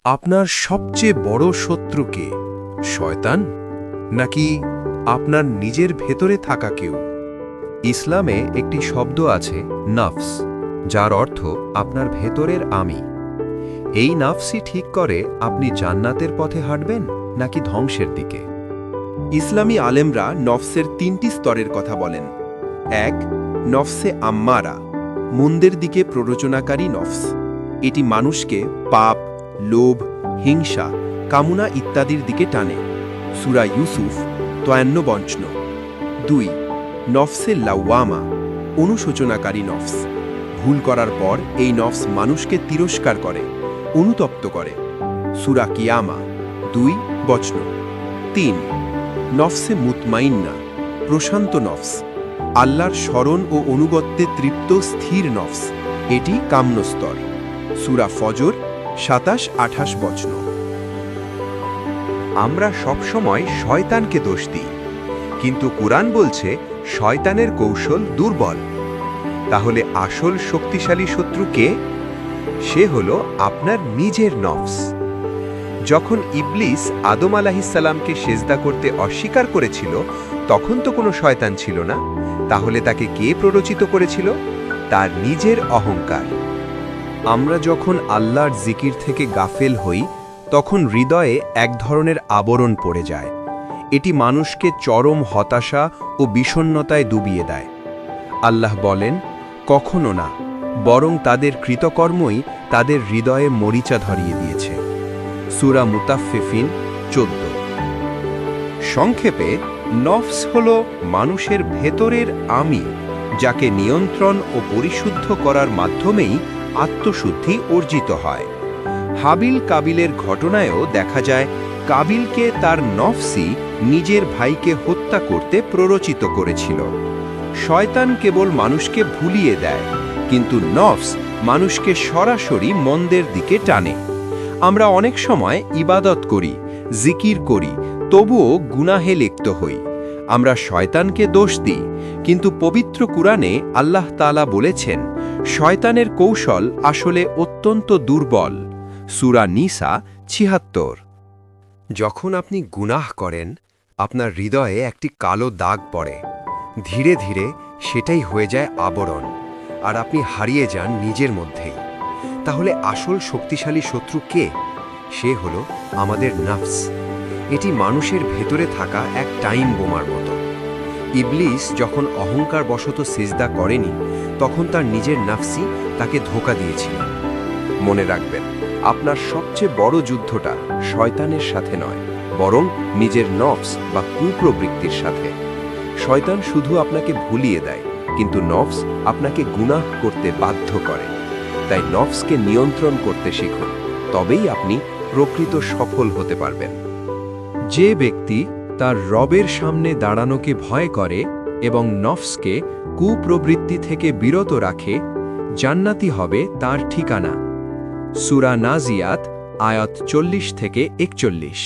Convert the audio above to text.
আপনার সবচেয়ে বড় শত্রু কে? শয়তান নাকি আপনার নিজের ভেতরে থাকা কেউ? ইসলামে একটি শব্দ আছে নফস, যার অর্থ আপনার ভেতরের আমি। এই নফসই ঠিক করে আপনি জান্নাতের পথে হাঁটবেন নাকি ধ্বংসের দিকে। ইসলামী আলেমরা নফসের ৩টি স্তরের কথা বলেন। ১. নফসে আম্মারা, মন্দের দিকে প্ররোচনাকারী নফস। এটি মানুষকে পাপ, লোভ, হিংসা, কামনা ইত্যাদির দিকে টানে। সূরা ইউসুফ ৫৩। ২. নফসে লাওয়ামা, অনুশোচনাকারী নফস। ভুল করার পর এই নফস মানুষকে তিরস্কার করে, অনুতপ্ত করে। সূরা কিয়ামা ২:২। ৩. নফসে মুতমাইন্না, প্রশান্ত নফস। আল্লাহর স্মরণ ও অনুগত্যে তৃপ্ত স্থির নফস। এটি কাম্যস্তর। সূরা ফজর ২৭-২৮। আমরা সবসময় শয়তানকে দোষ দিই, কিন্তু কুরআন বলছে শয়তানের কৌশল দুর্বল। তাহলে আসল শক্তিশালী শত্রু কে? সে হলো আপনার নিজের নফস। যখন ইবলিস আদম আলাইহিসসালামকে সেজদা করতে অস্বীকার করেছিল, তখন তো কোনো শয়তান ছিল না। তাহলে তাকে কে প্ররোচিত করেছিল? তার নিজের অহংকার। আমরা যখন আল্লাহর জিকির থেকে গাফেল হই, তখন হৃদয়ে এক ধরনের আবরণ পড়ে যায়। এটি মানুষকে চরম হতাশা ও বিষণ্ণতায় ডুবিয়ে দেয়। আল্লাহ বলেন, কখনো না, বরং তাদের কৃতকর্মই তাদের হৃদয়ে মরিচা ধরিয়ে দিয়েছে। সূরা মুতাফফিফিন ১৪। সংক্ষেপে, নফস হল মানুষের ভেতরের আমি, যাকে নিয়ন্ত্রণ ও পরিশুদ্ধ করার মাধ্যমেই আত্মশুদ্ধি অর্জিত হয়। হাবিল কাবিলের ঘটনায়ও দেখা যায় কাবিলকে তার নফসই নিজের ভাইকে হত্যা করতে প্ররোচিত করেছিল। শয়তান কেবল মানুষকে ভুলিয়ে দেয়, কিন্তু নফস মানুষকে সরাসরি মন্দের দিকে টানে। আমরা অনেক সময় ইবাদত করি, জিকির করি, তবুও গুনাহে লিপ্ত হই। আমরা শয়তানকে দোষ দিই, কিন্তু পবিত্র কুরআনে আল্লাহ তাআলা বলেছেন, শয়তানের কৌশল আসলে অত্যন্ত দুর্বল। সূরা নিসা ৭৬। যখন আপনি গুনাহ করেন, আপনার হৃদয়ে একটি কালো দাগ পড়ে। ধীরে ধীরে সেটাই হয়ে যায় আবরণ, আর আপনি হারিয়ে যান নিজের মধ্যেই। তাহলে আসল শক্তিশালী শত্রু কে? সে হলো আমাদের নফস। এটি মানুষের ভেতরে থাকা এক টাইম বোমার মতো। ইবলিস যখন অহংকার বশত সিজদা করেনি, তখন তার নিজের নফসই তাকে ধোঁকা দিয়েছিল। মনে রাখবেন, আপনার সবচেয়ে বড় যুদ্ধটা শয়তানের সাথে নয়, বরং নিজের নফস বা কুপ্রবৃত্তির সাথে। শয়তান শুধু আপনাকে ভুলিয়ে দেয়, কিন্তু নফস আপনাকে গুনাহ করতে বাধ্য করে। তাই নফসকে নিয়ন্ত্রণ করতে শিখুন, তবেই আপনি প্রকৃত সফল হতে পারবেন। যে ব্যক্তি তার রবের সামনে দাঁড়ানোকে ভয় করে এবং নফসকে কুপ্রবৃত্তি থেকে বিরত রাখে, জান্নাতি হবে তার ঠিকানা। সূরা নাজিয়াত আয়াত 40-41।